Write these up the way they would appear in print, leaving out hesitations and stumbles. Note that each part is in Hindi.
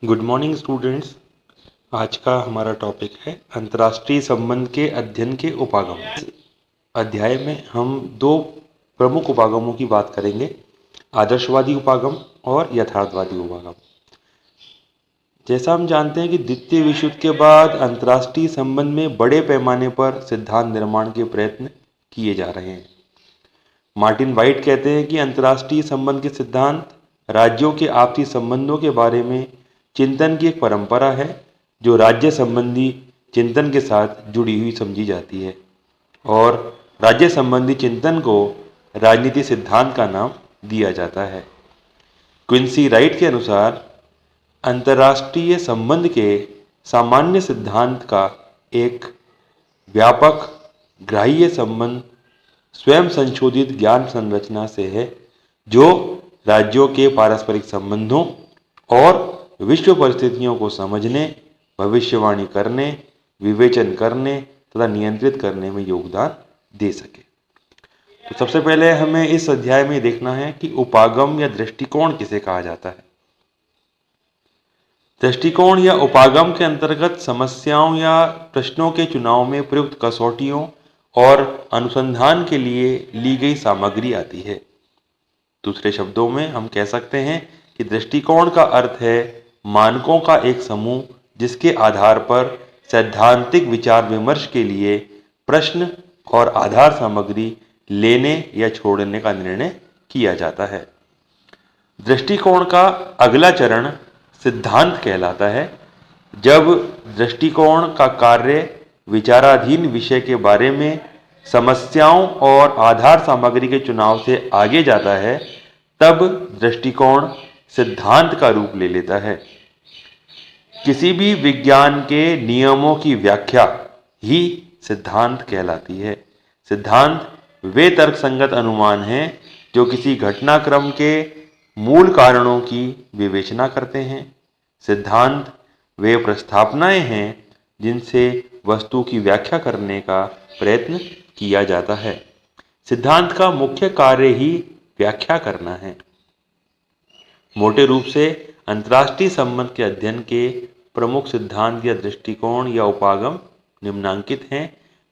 Good morning students. आज का हमारा टॉपिक है अंतर्राष्ट्रीय संबंध के अध्ययन के उपागम। इस अध्याय में हम दो प्रमुख उपागमों की बात करेंगे, आदर्शवादी उपागम और यथार्थवादी उपागम। जैसा हम जानते हैं कि द्वितीय विश्व युद्ध के बाद अंतर्राष्ट्रीय संबंध में बड़े पैमाने पर सिद्धांत निर्माण के प्रयत्न किए जा रहे हैं। मार्टिन वाइट कहते हैं कि अंतर्राष्ट्रीय संबंध के सिद्धांत राज्यों के आपसी संबंधों के बारे में चिंतन की एक परंपरा है जो राज्य संबंधी चिंतन के साथ जुड़ी हुई समझी जाती है, और राज्य संबंधी चिंतन को राजनीति सिद्धांत का नाम दिया जाता है। क्विंसी राइट के अनुसार अंतर्राष्ट्रीय संबंध के सामान्य सिद्धांत का एक व्यापक ग्राह्य संबंध स्वयं संशोधित ज्ञान संरचना से है, जो राज्यों के पारस्परिक संबंधों और विश्व परिस्थितियों को समझने, भविष्यवाणी करने, विवेचन करने तथा नियंत्रित करने में योगदान दे सके। तो सबसे पहले हमें इस अध्याय में देखना है कि उपागम या दृष्टिकोण किसे कहा जाता है। दृष्टिकोण या उपागम के अंतर्गत समस्याओं या प्रश्नों के चुनाव में प्रयुक्त कसौटियों और अनुसंधान के लिए ली गई सामग्री आती है। दूसरे शब्दों में हम कह सकते हैं कि दृष्टिकोण का अर्थ है मानकों का एक समूह जिसके आधार पर सैद्धांतिक विचार विमर्श के लिए प्रश्न और आधार सामग्री लेने या छोड़ने का निर्णय किया जाता है। दृष्टिकोण का अगला चरण सिद्धांत कहलाता है। जब दृष्टिकोण का कार्य विचाराधीन विषय के बारे में समस्याओं और आधार सामग्री के चुनाव से आगे जाता है, तब दृष्टिकोण सिद्धांत का रूप ले लेता है। किसी भी विज्ञान के नियमों की व्याख्या ही सिद्धांत कहलाती है। सिद्धांत वे तर्कसंगत अनुमान हैं जो किसी घटनाक्रम के मूल कारणों की विवेचना करते हैं। सिद्धांत वे प्रस्तावनाएं हैं जिनसे वस्तु की व्याख्या करने का प्रयत्न किया जाता है। सिद्धांत का मुख्य कार्य ही व्याख्या करना है। मोटे रूप से अंतर्राष्ट्रीय संबंध के अध्ययन के प्रमुख सिद्धांत या दृष्टिकोण या उपागम निम्नांकित हैं।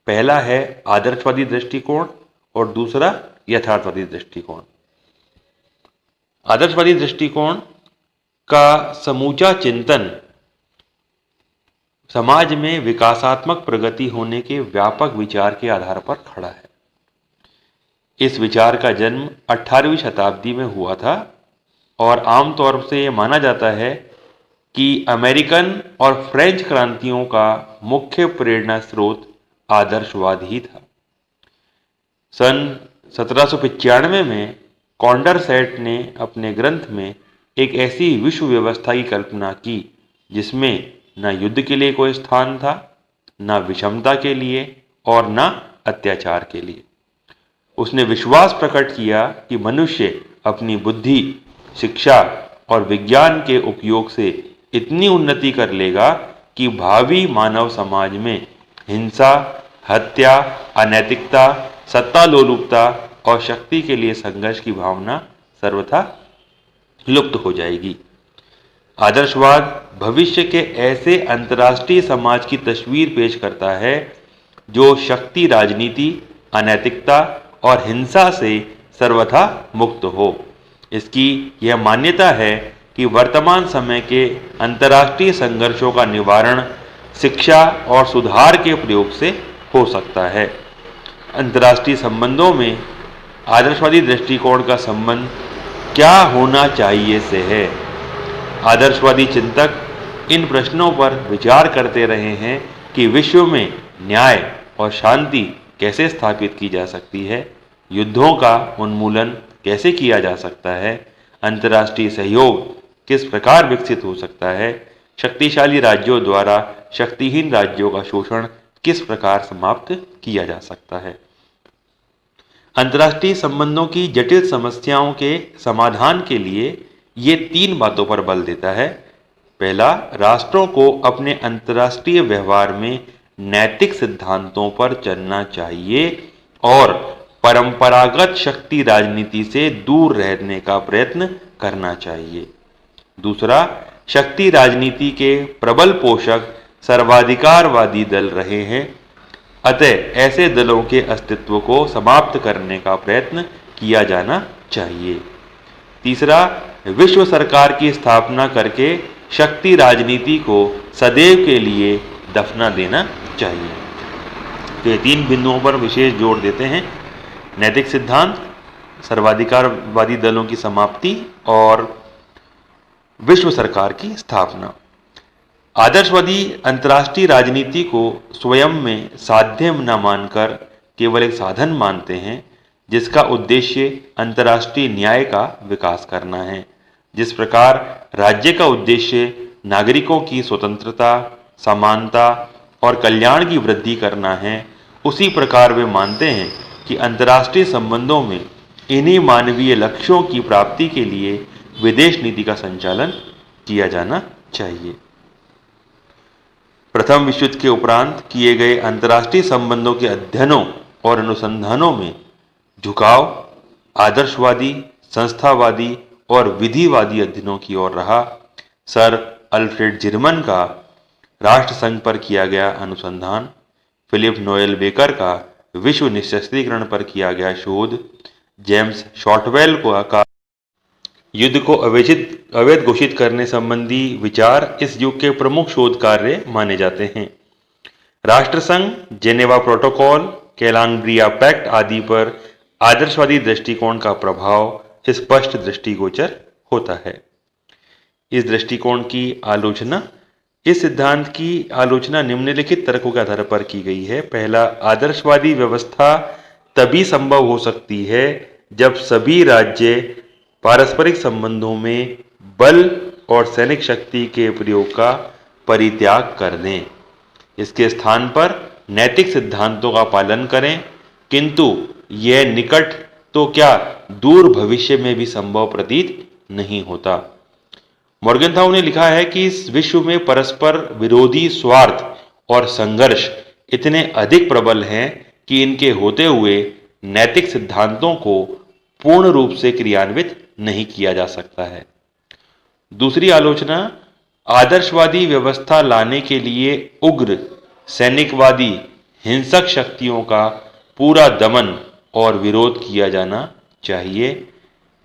पहला है आदर्शवादी दृष्टिकोण और दूसरा यथार्थवादी दृष्टिकोण। आदर्शवादी दृष्टिकोण का समूचा चिंतन समाज में विकासात्मक प्रगति होने के व्यापक विचार के आधार पर खड़ा है। इस विचार का जन्म 18वीं शताब्दी में हुआ था और आमतौर से यह माना जाता है कि अमेरिकन और फ्रेंच क्रांतियों का मुख्य प्रेरणा स्रोत आदर्शवाद ही था। सन 1795 में कॉन्डरसैट ने अपने ग्रंथ में एक ऐसी विश्व व्यवस्था की कल्पना की जिसमें न युद्ध के लिए कोई स्थान था, न विषमता के लिए और न अत्याचार के लिए। उसने विश्वास प्रकट किया कि मनुष्य अपनी बुद्धि, शिक्षा और विज्ञान के उपयोग से इतनी उन्नति कर लेगा कि भावी मानव समाज में हिंसा, हत्या, अनैतिकता, सत्ता लोलुपता और शक्ति के लिए संघर्ष की भावना सर्वथा लुप्त हो जाएगी। आदर्शवाद भविष्य के ऐसे अंतर्राष्ट्रीय समाज की तस्वीर पेश करता है जो शक्ति राजनीति, अनैतिकता और हिंसा से सर्वथा मुक्त हो। इसकी यह मान्यता है कि वर्तमान समय के अंतर्राष्ट्रीय संघर्षों का निवारण शिक्षा और सुधार के प्रयोग से हो सकता है। अंतर्राष्ट्रीय संबंधों में आदर्शवादी दृष्टिकोण का संबंध क्या होना चाहिए से है। आदर्शवादी चिंतक इन प्रश्नों पर विचार करते रहे हैं कि विश्व में न्याय और शांति कैसे स्थापित की जा सकती है, युद्धों का उन्मूलन कैसे किया जा सकता है, अंतर्राष्ट्रीय सहयोग किस प्रकार विकसित हो सकता है, शक्तिशाली राज्यों द्वारा शक्तिहीन राज्यों का शोषण किस प्रकार समाप्त किया जा सकता है। अंतर्राष्ट्रीय संबंधों की जटिल समस्याओं के समाधान के लिए ये 3 बातों पर बल देता है। पहला, राष्ट्रों को अपने अंतर्राष्ट्रीय व्यवहार में नैतिक सिद्धांतों पर चलना चाहिए और परंपरागत शक्ति राजनीति से दूर रहने का प्रयत्न करना चाहिए। दूसरा, शक्ति राजनीति के प्रबल पोषक सर्वाधिकारवादी दल रहे हैं। अतः ऐसे दलों के अस्तित्व को समाप्त करने का प्रयत्न किया जाना चाहिए। तीसरा, विश्व सरकार की स्थापना करके शक्ति राजनीति को सदैव के लिए दफना देना चाहिए। तो ये 3 बिंदुओं पर विशेष जोर देते हैं: नैतिक सिद्धांत, सर्वाधिकारवादी दलों की समाप्ति और विश्व सरकार की स्थापना। आदर्शवादी अंतर्राष्ट्रीय राजनीति को स्वयं में साध्य न मानकर केवल एक साधन मानते हैं जिसका उद्देश्य अंतर्राष्ट्रीय न्याय का विकास करना है। जिस प्रकार राज्य का उद्देश्य नागरिकों की स्वतंत्रता, समानता और कल्याण की वृद्धि करना है, उसी प्रकार वे मानते हैं कि अंतर्राष्ट्रीय संबंधों में इन्हीं मानवीय लक्ष्यों की प्राप्ति के लिए विदेश नीति का संचालन किया जाना चाहिए। प्रथम विश्व युद्ध के उपरांत किए गए अंतर्राष्ट्रीय संबंधों के अध्ययनों और अनुसंधानों में झुकाव आदर्शवादी, संस्थावादी और विधिवादी अध्ययनों की ओर रहा। सर अल्फ्रेड जिरमन का राष्ट्र संघ पर किया गया अनुसंधान, फिलिप नोएल बेकर का विश्व निशस्त्रीकरण पर किया गया शोध, जेम्स शॉर्टवेल का युद्ध को अवैध घोषित करने संबंधी विचार इस युग के प्रमुख शोध कार्य माने जाते हैं। राष्ट्रसंघ, जेनेवा प्रोटोकॉल, कैलांब्रिया पैक्ट आदि पर आदर्शवादी दृष्टिकोण का प्रभाव स्पष्ट दृष्टिगोचर होता है। इस दृष्टिकोण की आलोचना इस सिद्धांत की आलोचना निम्नलिखित तर्कों के आधार पर की गई है। पहला, आदर्शवादी व्यवस्था तभी संभव हो सकती है जब सभी राज्य पारस्परिक संबंधों में बल और सैनिक शक्ति के प्रयोग का परित्याग कर दें, इसके स्थान पर नैतिक सिद्धांतों का पालन करें, किंतु यह निकट तो क्या दूर भविष्य में भी संभव प्रतीत नहीं होता। मॉर्गनथाउ ने लिखा है कि इस विश्व में परस्पर विरोधी स्वार्थ और संघर्ष इतने अधिक प्रबल हैं कि इनके होते हुए नैतिक सिद्धांतों को पूर्ण रूप से क्रियान्वित नहीं किया जा सकता है। दूसरी आलोचना, आदर्शवादी व्यवस्था लाने के लिए उग्र सैनिकवादी हिंसक शक्तियों का पूरा दमन और विरोध किया जाना चाहिए,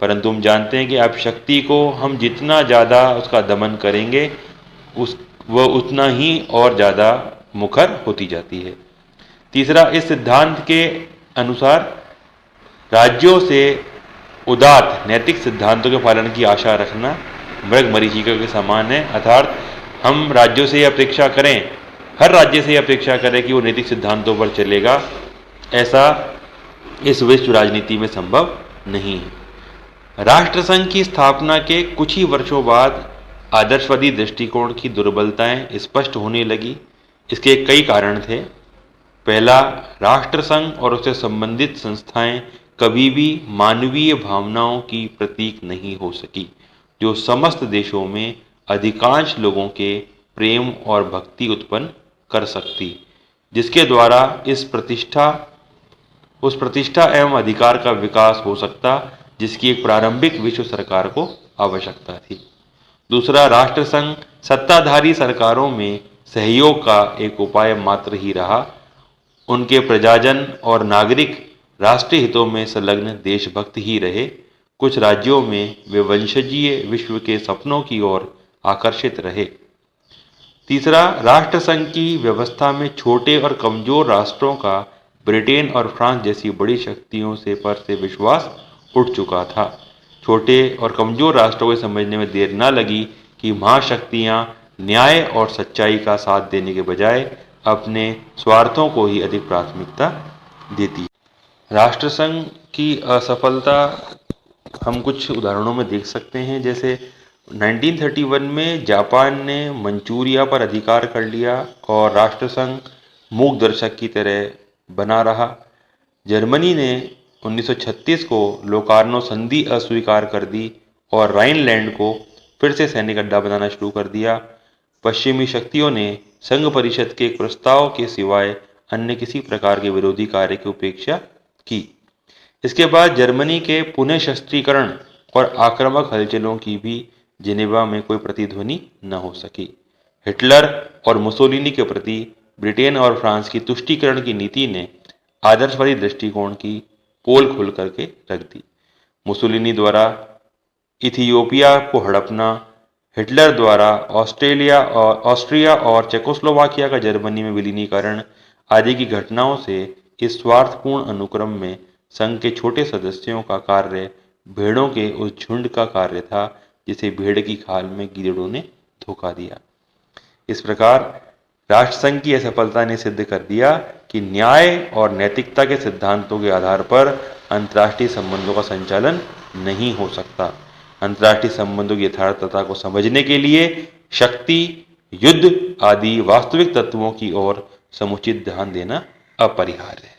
परंतु हम जानते हैं कि अब शक्ति को हम जितना ज़्यादा उसका दमन करेंगे वह उतना ही और ज़्यादा मुखर होती जाती है। तीसरा, इस सिद्धांत के अनुसार राज्यों से उदात्त नैतिक सिद्धांतों के पालन की आशा रखना मृग मरीचिका के समान है, अर्थात हम राज्यों से अपेक्षा करें, हर राज्य से अपेक्षा करें कि वो नैतिक सिद्धांतों पर चलेगा, ऐसा इस विश्व राजनीति में संभव नहीं है। राष्ट्रसंघ की स्थापना के कुछ ही वर्षों बाद आदर्शवादी दृष्टिकोण की दुर्बलताएं स्पष्ट होने लगी। इसके कई कारण थे। पहला, राष्ट्रसंघ और उससे संबंधित संस्थाएं कभी भी मानवीय भावनाओं की प्रतीक नहीं हो सकी जो समस्त देशों में अधिकांश लोगों के प्रेम और भक्ति उत्पन्न कर सकती, जिसके द्वारा उस प्रतिष्ठा एवं अधिकार का विकास हो सकता जिसकी एक प्रारंभिक विश्व सरकार को आवश्यकता थी। दूसरा, राष्ट्रसंघ सत्ताधारी सरकारों में सहयोग का एक उपाय मात्र ही रहा। उनके प्रजाजन और नागरिक राष्ट्रीय हितों में संलग्न देशभक्त ही रहे। कुछ राज्यों में वे वंशजीय विश्व के सपनों की ओर आकर्षित रहे। तीसरा, राष्ट्रसंघ की व्यवस्था में छोटे और कमजोर राष्ट्रों का ब्रिटेन और फ्रांस जैसी बड़ी शक्तियों से विश्वास उठ चुका था। छोटे और कमजोर राष्ट्रों को समझने में देर न लगी कि महाशक्तियां न्याय और सच्चाई का साथ देने के बजाय अपने स्वार्थों को ही अधिक प्राथमिकता देती। राष्ट्रसंघ की असफलता हम कुछ उदाहरणों में देख सकते हैं। जैसे 1931 में जापान ने मंचूरिया पर अधिकार कर लिया और राष्ट्रसंघ मूक दर्शक की तरह बना रहा। जर्मनी ने 1936 को लोकार्नो संधि अस्वीकार कर दी और राइनलैंड को फिर से सैनिक अड्डा बनाना शुरू कर दिया। पश्चिमी शक्तियों ने संघ परिषद के एक प्रस्ताव के सिवाय अन्य किसी प्रकार के विरोधी कार्य की उपेक्षा की। इसके बाद जर्मनी के पुनः शस्त्रीकरण और आक्रामक हलचलों की भी जिनेवा में कोई प्रतिध्वनि न हो सकी। हिटलर और मुसोलिनी के प्रति ब्रिटेन और फ्रांस की तुष्टीकरण की नीति ने आदर्शवादी दृष्टिकोण की पोल खोल करके रख दी। मुसोलिनी द्वारा इथियोपिया को हड़पना, हिटलर द्वारा ऑस्ट्रिया और चेकोस्लोवाकिया का जर्मनी में विलीनीकरण आदि की घटनाओं से इस स्वार्थपूर्ण अनुक्रम में संघ के छोटे सदस्यों का कार्य भेड़ों के उस झुंड का कार्य था जिसे भेड़ की खाल में गीदड़ों ने धोखा दिया। इस प्रकार राष्ट्रसंघ की असफलता ने सिद्ध कर दिया कि न्याय और नैतिकता के सिद्धांतों के आधार पर अंतर्राष्ट्रीय संबंधों का संचालन नहीं हो सकता। अंतर्राष्ट्रीय संबंधों की यथार्थता को समझने के लिए शक्ति, युद्ध आदि वास्तविक तत्वों की ओर समुचित ध्यान देना अपरिहार्य है।